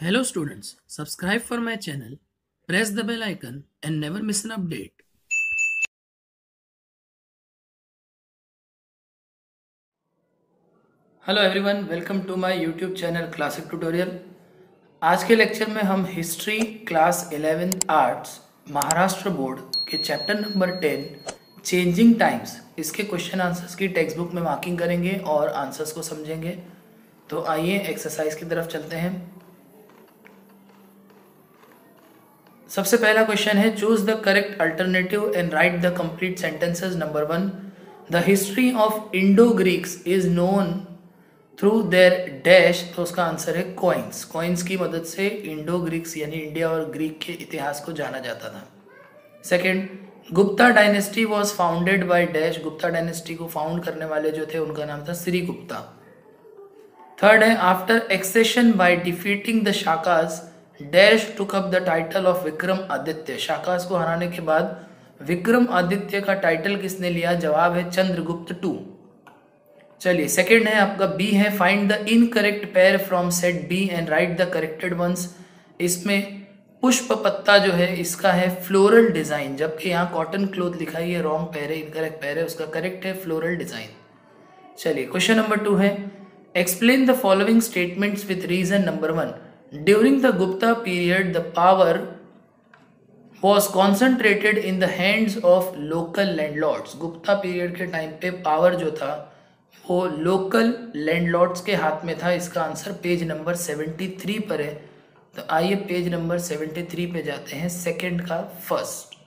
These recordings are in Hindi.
Hello students, subscribe for my channel, press the bell icon and never miss an update. Hello everyone, welcome to my YouTube channel classic tutorial. आज के लेक्चर में हम history class 11th arts Maharashtra board के चैप्टर नंबर 10 चेंजिंग टाइम्स इसके क्वेश्चन आंसर्स की टेक्स्ट बुक में मार्किंग करेंगे और आंसर्स को समझेंगे। तो आइए एक्सरसाइज की तरफ चलते हैं। सबसे पहला क्वेश्चन है, choose the correct alternative and write the complete sentences. Number 1, the history of Indo Greeks is known through their dash. तो उसका आंसर है कॉइन्स। कॉइन्स की मदद से इंडो ग्रीक्स यानी इंडिया और ग्रीक के इतिहास को जाना जाता था। Second, Gupta dynasty was founded by dash. Gupta dynasty को फाउंड करने वाले जो थे उनका नाम था श्री गुप्ता। थर्ड है, after accession by defeating the Shakas dash took up the title of Vikram Aditya. Shakas को हराने के बाद विक्रम आदित्य का टाइटल किसने लिया? जवाब है चंद्रगुप्त टू। चलिए, सेकंड है आपका बी है, find the incorrect pair from set B and write the corrected ones. इसमें पुष्प पत्ता जो है इसका है फ्लोरल डिजाइन, जबकि यहाँ कॉटन क्लोथ लिखा है, ये रॉन्ग पेयर है, इनकरेक्ट पेयर है, उसका करेक्ट है फ्लोरल डिजाइन। चलिए, क्वेश्चन नंबर 2 है, explain the following statements with reason. Number 1, during the Gupta period the power was concentrated in the hands of local landlords। Gupta period के टाइम पे पावर जो था वो लोकल लैंडलॉर्ड्स के हाथ में था। इसका आंसर पेज नंबर 73 पर है। तो आइए पेज नंबर 73 पे जाते हैं, सेकंड का फर्स्ट।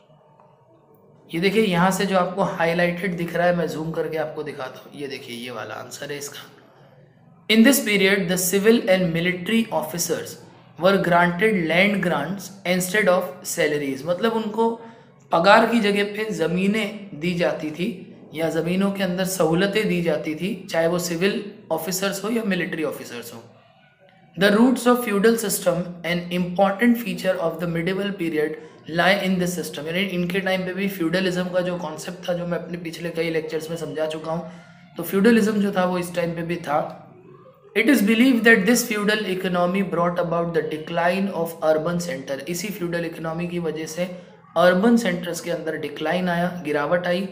ये देखिए, यहाँ से जो आपको हाईलाइटेड दिख रहा है, मैं जूम करके आपको दिखाता हूँ। ये देखिए, ये वाला आंसर है इसका। In this period the civil and military officers were granted land grants instead of salaries. मतलब उनको पगार की जगह पे जमीनें दी जाती थी या जमीनों के अंदर सहूलतें दी जाती थी, चाहे वो सिविल ऑफिसर्स हो या मिलिट्री ऑफिसर्स हो। The roots of feudal system an important feature of the medieval period lie in this system. यानी इनके टाइम पे भी फ्यूडलिज्म का जो कॉन्सेप्ट था, जो मैं अपने पिछले कई लेक्चर्स में समझा चुका हूँ, तो फ्यूडलिज्म जो था वो इस टाइम पे भी था। It is believed that this feudal economy brought about the decline of urban center। इसी feudal economy की वजह से urban centers के अंदर decline आया, गिरावट आई।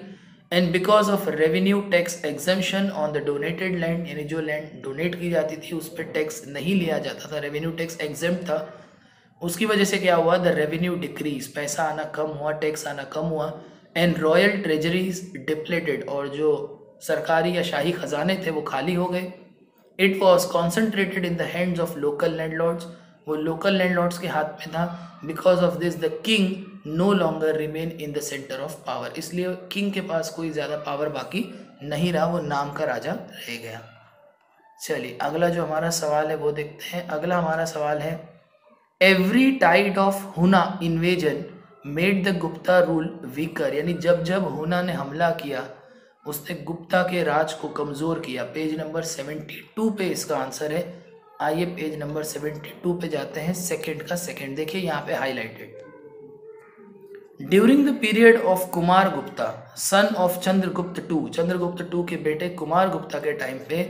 And because of revenue tax exemption on the donated land, यानी जो land donate की जाती थी उस पर टैक्स नहीं लिया जाता था, revenue tax exempt था, उसकी वजह से क्या हुआ? The revenue decrease, पैसा आना कम हुआ, टैक्स आना कम हुआ। And royal treasuries depleted, और जो सरकारी या शाही खजाने थे वो खाली हो गए। It was concentrated in the hands of local landlords। वो local landlords के हाथ में था। Because of this the king no longer remain in the center of power। इसलिए king के पास कोई ज़्यादा पावर बाकी नहीं रहा, वो नाम का राजा रह गया। चलिए, अगला जो हमारा सवाल है वो देखते हैं। अगला हमारा सवाल है, एवरी टाइड ऑफ हुना invasion made the Gupta rule weaker. यानी जब जब हुना ने हमला किया उसने गुप्ता के राज को कमजोर किया। पेज नंबर 72 पे इसका आंसर है। आइए पेज नंबर 72 पे जाते हैं, सेकंड का सेकंड। देखिए यहाँ पे highlighted, during the period of Kumar Gupta son of Chandragupta two. Chandragupta two के बेटे कुमार गुप्ता के टाइम पे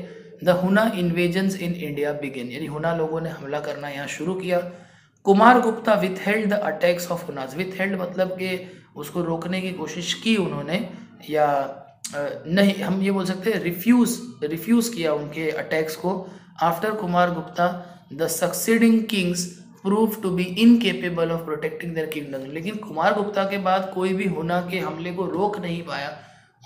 द हुना इन्वेजन्स इन इंडिया बिगिन। यानी हुना लोगों ने हमला करना यहाँ शुरू किया। Kumar Gupta withheld the attacks of Huns. Withheld मतलब कि उसको रोकने की कोशिश की उन्होंने, या नहीं, हम ये बोल सकते हैं रिफ्यूज किया उनके अटैक्स को। After Kumar Gupta the succeeding kings prove to be incapable of protecting their kingdom. लेकिन कुमार गुप्ता के बाद कोई भी हुना के हमले को रोक नहीं पाया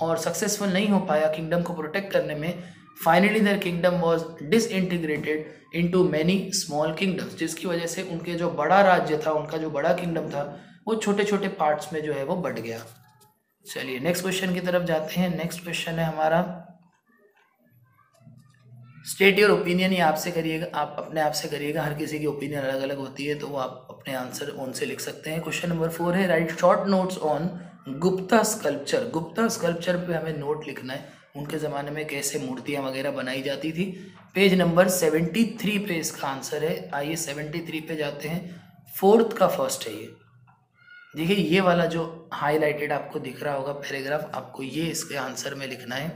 और सक्सेसफुल नहीं हो पाया किंगडम को प्रोटेक्ट करने में। Finally there kingdom was disintegrated into many small kingdoms, जिसकी वजह से उनके जो बड़ा राज्य था, उनका जो बड़ा किंगडम था, वो छोटे छोटे पार्ट्स में जो है वो बट गया। चलिए नेक्स्ट क्वेश्चन की तरफ जाते हैं। नेक्स्ट क्वेश्चन है हमारा, स्टेट योर ओपिनियन। ये आपसे करिएगा, आप अपने आप से करिएगा, हर किसी की ओपिनियन अलग अलग होती है, तो वो आप अपने आंसर उनसे लिख सकते हैं। क्वेश्चन नंबर 4 है, right short notes on Gupta sculpture. Gupta sculpture पे हमें नोट लिखना है, उनके ज़माने में कैसे मूर्तियाँ वगैरह बनाई जाती थी। पेज नंबर 73 पे इसका आंसर है। आइए 73 पे जाते हैं, फोर्थ का फर्स्ट है ये। देखिए, ये वाला जो हाईलाइटेड आपको दिख रहा होगा पैराग्राफ, आपको ये इसके आंसर में लिखना है।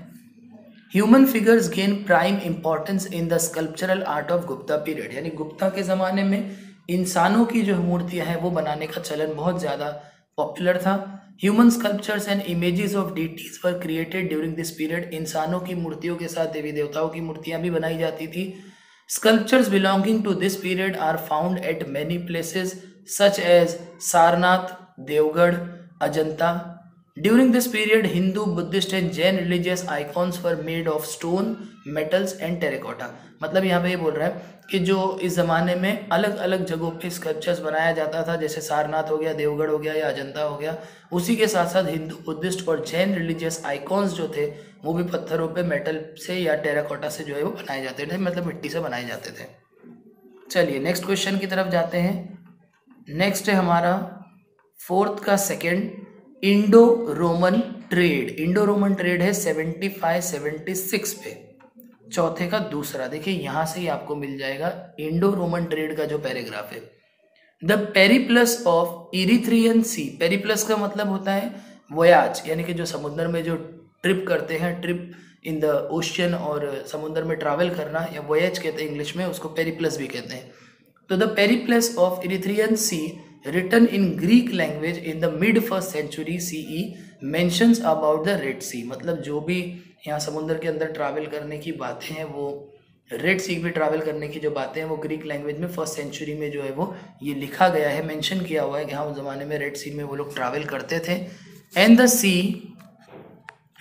Human figures gain prime importance in the sculptural art of Gupta period, यानी गुप्ता के ज़माने में इंसानों की जो मूर्तियां हैं वो बनाने का चलन बहुत ज़्यादा पॉपुलर था। Human sculptures and images of deities were created during this period, इंसानों की मूर्तियों के साथ देवी देवताओं की मूर्तियां भी बनाई जाती थी। Sculptures belonging to this period are found at many places such as Sarnath, Devgarh, Ajanta. During this period, Hindu, Buddhist and Jain religious icons were made of stone, metals and terracotta। मतलब यहाँ पे ये बोल रहा है कि जो इस ज़माने में अलग अलग जगहों पे स्कल्पचर्स बनाया जाता था, जैसे सारनाथ हो गया, देवगढ़ हो गया या अजंता हो गया, उसी के साथ साथ हिंदू, बुद्धिस्ट और जैन रिलीजियस आइकॉन्स जो थे वो भी पत्थरों पे मेटल से या टेराकोटा से जो है वो बनाए जाते थे, मतलब मिट्टी से बनाए जाते थे। चलिए नेक्स्ट क्वेश्चन की तरफ जाते हैं। नेक्स्ट है हमारा फोर्थ का second, Indo Roman trade. Indo Roman trade है 75-76 पे। चौथे का दूसरा, देखिए यहां से ही आपको मिल जाएगा इंडो रोमन ट्रेड का जो पैराग्राफ है। The Periplus of Erythraean Sea, Periplus का मतलब होता है वोयाज, यानी कि जो समुद्र में जो ट्रिप करते हैं, ट्रिप इन द ओशियन और समुद्र में ट्रैवल करना, या वोयाज कहते हैं इंग्लिश में, उसको पेरिप्लस भी कहते हैं। तो the Periplus of Erythraean Sea written in Greek language in the mid 1st century CE mentions about the Red Sea। मतलब जो भी यहाँ समुद्र के अंदर ट्रैवल करने की बातें हैं, वो रेड सी पे ट्रैवल करने की जो बातें हैं वो ग्रीक लैंग्वेज में 1st सेंचुरी में जो है वो ये लिखा गया है, मेंशन किया हुआ है कि हाँ उस ज़माने में रेड सी में वो लोग ट्रैवल करते थे। And the sea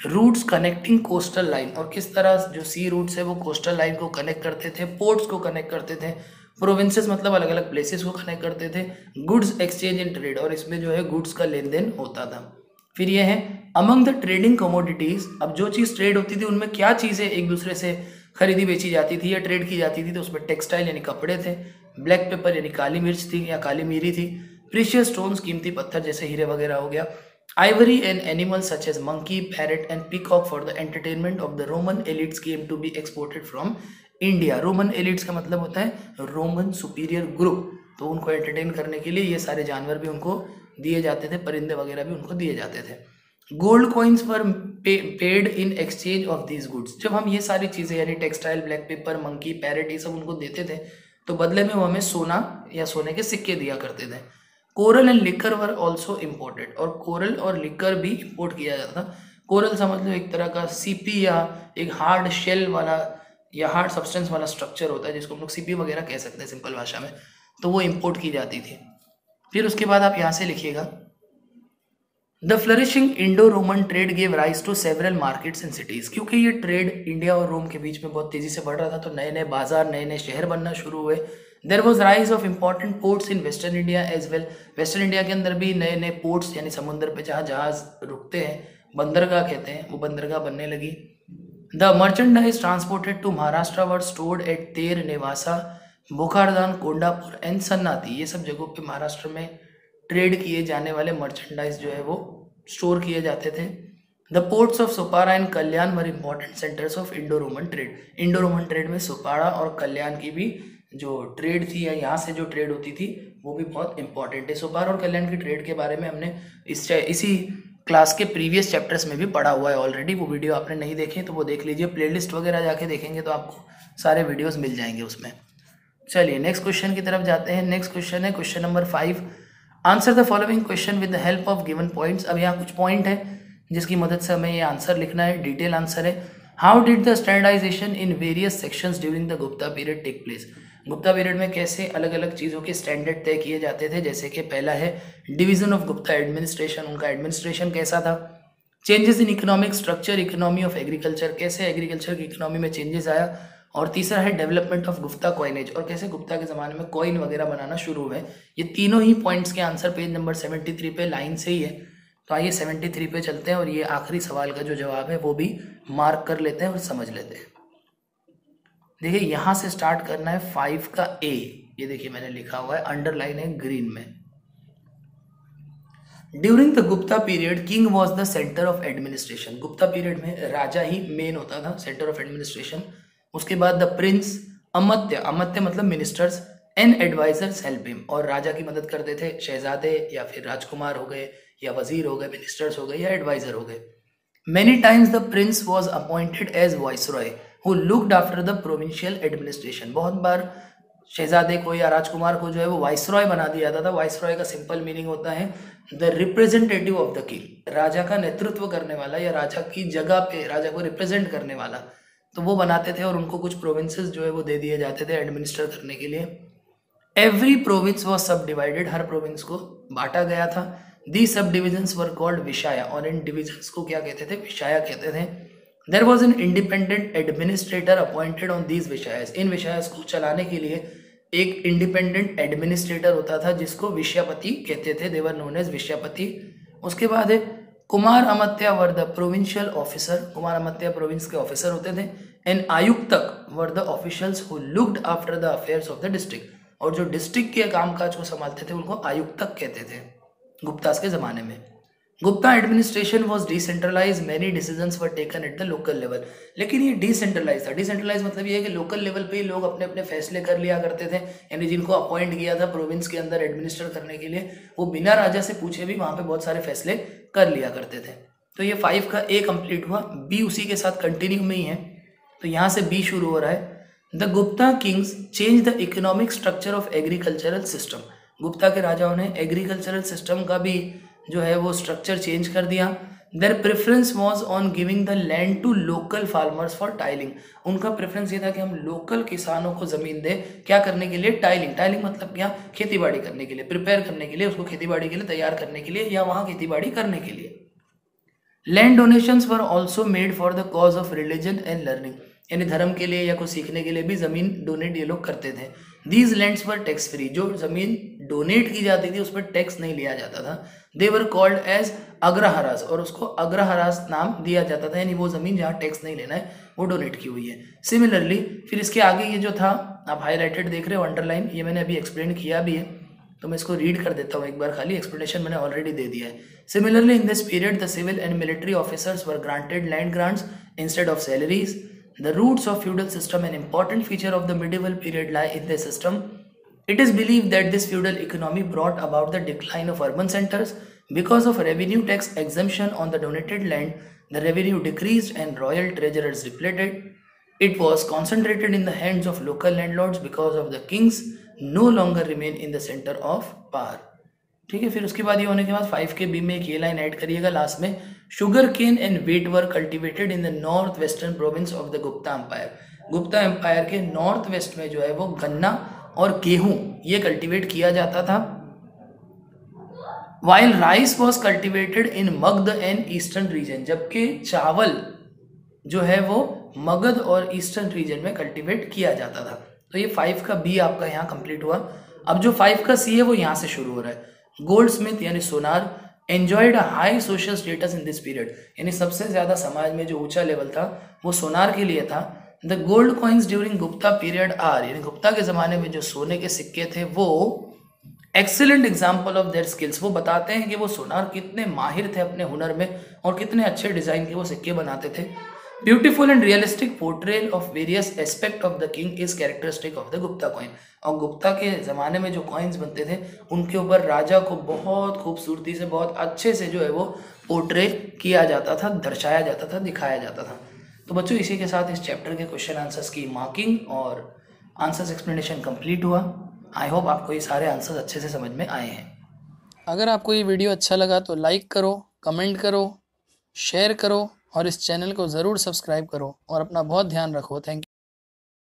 routes connecting coastal line, और किस तरह जो सी रूट्स है वो कोस्टल लाइन को कनेक्ट करते थे, पोर्ट्स को कनेक्ट करते थे, प्रोविंसेस मतलब अलग अलग प्लेसेस को कनेक्ट करते थे, गुड्स एक्सचेंज एंड ट्रेड, और इसमें जो है गुड्स का लेन देन होता था। फिर ये है अमंग द ट्रेडिंग कमोडिटीज, अब जो चीज़ ट्रेड होती थी उनमें क्या चीज़ें एक दूसरे से खरीदी बेची जाती थी या ट्रेड की जाती थी, तो उसमें टेक्सटाइल यानी कपड़े थे, ब्लैक पेपर यानी काली मिर्च थी या काली मिरी थी, प्रीशियस स्टोन्स कीमती पत्थर जैसे हीरे वगैरह हो गया, ivory and animals such as monkey, parrot and peacock for the entertainment of the Roman elites came to be exported from India। Roman elites का मतलब होता है रोमन सुपीरियर ग्रुप, तो उनको एंटरटेन करने के लिए ये सारे जानवर भी उनको दिए जाते थे, परिंदे वगैरह भी उनको दिए जाते थे। गोल्ड कॉइन्स पर paid in exchange of these goods, जब हम ये सारी चीज़ें यानी textile, black pepper, monkey, parrot, ये सब उनको देते थे तो बदले में वो हमें सोना या सोने के सिक्के दिया करते थे। Coral and liquor were also imported, और कोरल और लिकर भी इम्पोर्ट किया जाता था। कोरल समझ लो एक तरह का सीपी या एक हार्ड शेल वाला या हार्ड सब्सटेंस वाला स्ट्रक्चर होता है जिसको हम लोग सीपी वगैरह कह सकते हैं सिंपल भाषा में, तो वो इम्पोर्ट की जाती थी। फिर उसके बाद आप यहाँ से लिखिएगा, the flourishing Indo Roman trade gave rise to several markets and cities, क्योंकि ये ट्रेड इंडिया और रोम के बीच में बहुत तेजी से बढ़ रहा था तो नए नए बाजार, नए नए शहर बनना शुरू हुए। There was rise of important ports in western India as well, western India के अंदर भी नए नए पोर्ट्स यानी समुद्र पे जहाँ जहाज रुकते हैं, बंदरगाह कहते हैं, वो बंदरगाह बनने लगी। The merchandise transported to Maharashtra were stored at Ter, Nevasa, Bhokardan, Kondapur and Sannati, ये सब जगहों पे महाराष्ट्र में ट्रेड किए जाने वाले मर्चेंडाइज जो है वो स्टोर किए जाते थे। The ports of Sopara and Kalyan were important centres of Indo Roman trade, Indo Roman trade में सोपारा और कल्याण की भी जो ट्रेड थी या यहाँ से जो ट्रेड होती थी वो भी बहुत इंपॉर्टेंट है। सोपारा और कल्याण की ट्रेड के बारे में हमने इसी क्लास के प्रीवियस चैप्टर्स में भी पढ़ा हुआ है ऑलरेडी, वो वीडियो आपने नहीं देखे तो वो देख लीजिए, प्लेलिस्ट वगैरह जाके देखेंगे तो आपको सारे वीडियोस मिल जाएंगे उसमें। चलिए नेक्स्ट क्वेश्चन की तरफ जाते हैं। नेक्स्ट क्वेश्चन है question number 5, answer the following question with the help of given points. अब यहाँ कुछ पॉइंट है जिसकी मदद से हमें ये आंसर लिखना है, डिटेल आंसर है। How did the standardisation in various sections during the Gupta period take place, Gupta period में कैसे अलग अलग चीज़ों के स्टैंडर्ड तय किए जाते थे। जैसे कि पहला है डिवीजन ऑफ गुप्ता एडमिनिस्ट्रेशन, उनका एडमिनिस्ट्रेशन कैसा था। Changes in economic structure, economy of agriculture, कैसे एग्रीकल्चर की इकोनॉमी में चेंजेस आया। और तीसरा है डेवलपमेंट ऑफ गुप्ता कॉइनेज, और कैसे गुप्ता के ज़माने में कॉइन वगैरह बनाना शुरू हुए। ये तीनों ही पॉइंट्स के आंसर पेज नंबर 73 पे लाइन से ही है, तो आइए 73 पे चलते हैं और ये आखिरी सवाल का जो जवाब है वो भी मार्क कर लेते हैं और समझ लेते हैं। देखिए यहाँ से स्टार्ट करना है 5 का ए, ये देखिए मैंने लिखा हुआ है, अंडरलाइन है ग्रीन में। During the Gupta period king was the centre of administration, Gupta period में राजा ही मेन होता था, सेंटर ऑफ एडमिनिस्ट्रेशन। उसके बाद द प्रिंस, अमत्य, अमत्य मतलब ministers, and advisors help him, और राजा की मदद करते थे शहजादे या फिर राजकुमार हो गए या वजीर हो गए, मिनिस्टर्स हो गए या एडवाइजर हो गए। Many times the prince was appointed as viceroy who looked after the provincial administration. बहुत बार शहजादे को या राजकुमार को जो है वो वाइसरॉय बना दिया जाता था। वाइसरॉय का सिंपल मीनिंग होता है the representative of the king, राजा का नेतृत्व करने वाला या राजा की जगह पे राजा को रिप्रेजेंट करने वाला, तो वो बनाते थे और उनको कुछ प्रोविंसेस जो है वो दे दिए जाते थे एडमिनिस्टर करने के लिए। एवरी प्रोविंस वॉज सब डिवाइडेड, हर प्रोविंस को बांटा गया था। दी सब डिविजन्स वर कॉल्ड विशाया, और इन डिविजन्स को क्या कहते थे? विशाया कहते थे। There was an independent administrator appointed on these विशायस, इन विशायस को चलाने के लिए एक इंडिपेंडेंट एडमिनिस्ट्रेटर होता था जिसको विषयापति कहते थे, देवर नोन एज विषयापति। उसके बाद है कुमार अमात्या वर द प्रोविंशियल ऑफिसर, कुमार अमात्या प्रोविंस के ऑफिसर होते थे। एंड आयुक्तक were the officials who looked after the affairs of the district, और जो डिस्ट्रिक्ट के कामकाज को संभालते थे उनको आयुक्तक कहते थे गुप्तास के ज़माने में। Gupta administration was decentralise, many decisions were taken at the local level, लेकिन ये डिसेंट्रलाइज था। डिसेंट्रलाइज मतलब ये है कि लोकल लेवल पे ही लोग अपने अपने फैसले कर लिया करते थे, यानी जिनको अपॉइंट किया था प्रोविंस के अंदर एडमिनिस्टर करने के लिए, वो बिना राजा से पूछे भी वहाँ पे बहुत सारे फैसले कर लिया करते थे। तो ये 5 का ए कंप्लीट हुआ, बी उसी के साथ कंटिन्यू में ही है, तो यहाँ से बी शुरू हो रहा है। The Gupta Kings change the economic structure of agricultural system, Gupta के राजाओं ने एग्रीकल्चरल सिस्टम का भी जो है वो स्ट्रक्चर चेंज कर दिया। Their preference was on giving the land to local farmers for tilling, उनका प्रेफरेंस ये था कि हम लोकल किसानों को जमीन दें, क्या करने के लिए? टाइलिंग। टाइलिंग मतलब क्या? खेती बाड़ी करने के लिए, प्रिपेयर करने के लिए, उसको खेती बाड़ी के लिए तैयार करने के लिए या वहाँ खेती बाड़ी करने के लिए। Land donations were also made for the cause of religion and learning, यानी धर्म के लिए या कुछ सीखने के लिए भी जमीन डोनेट ये लोग करते थे। These lands were tax free, जो जमीन डोनेट की जाती थी उस पर टैक्स नहीं लिया जाता था। दे वर कॉल्ड एज अग्रहारास, और उसको अग्रहारास नाम दिया जाता था, यानी वो जमीन जहाँ टैक्स नहीं लेना है वो डोनेट की हुई है। सिमिलरली फिर इसके आगे ये जो था आप हाईलाइटेड देख रहे हो अंडरलाइन, ये मैंने अभी एक्सप्लेन किया भी है, तो मैं इसको रीड कर देता हूँ एक बार, खाली एक्सप्लेनेशन मैंने ऑलरेडी दे दिया है। Similarly in this period the civil and military officers were granted land grants instead of salaries. The roots of feudal system, an important feature of the medieval period, lie in the system. It is believed that this feudal economy brought about the decline of urban centers. Because of revenue tax exemption on the donated land, the revenue decreased and royal treasurers depleted. It was concentrated in the hands of local landlords because of the kings no longer remain in the center of power. ठीक है, फिर उसके बाद ये होने के बाद 5 के बी में एक ये लाइन ऐड करिएगा लास्ट में, sugar cane and wheat were cultivated in the north western province of the Gupta empire. Gupta empire के नॉर्थ वेस्ट में जो है वो गन्ना और गेहूं ये कल्टिवेट किया जाता था। While rice was cultivated in Magadh and eastern region, जबकि चावल जो है वो मगध और ईस्टर्न रीजन में कल्टिवेट किया जाता था। तो ये 5 का बी आपका यहाँ कंप्लीट हुआ। अब जो 5 का सी है वो यहाँ से शुरू हो रहा है। गोल्ड स्मिथ यानी सोनार enjoyed a high social status in this period, यानी सबसे ज्यादा समाज में जो ऊंचा लेवल था वो सोनार के लिए था। The gold coins during Gupta period are, यानी गुप्ता के जमाने में जो सोने के सिक्के थे वो excellent example of their skills, वो बताते हैं कि वो सोनार कितने माहिर थे अपने हुनर में और कितने अच्छे डिजाइन के वो सिक्के बनाते थे। Beautiful and realistic portrayal of various aspect of the king is characteristic of the Gupta coin, और गुप्ता के ज़माने में जो कॉइन्स बनते थे उनके ऊपर राजा को बहुत खूबसूरती से बहुत अच्छे से जो है वो पोर्ट्रे किया जाता था, दर्शाया जाता था, दिखाया जाता था। तो बच्चों इसी के साथ इस चैप्टर के क्वेश्चन आंसर्स की मार्किंग और आंसर्स एक्सप्लेनेशन कंप्लीट हुआ। आई होप आपको ये सारे आंसर्स अच्छे से समझ में आए हैं। अगर आपको ये वीडियो अच्छा लगा तो लाइक करो, कमेंट करो, शेयर करो और इस चैनल को ज़रूर सब्सक्राइब करो और अपना बहुत ध्यान रखो। Thank you.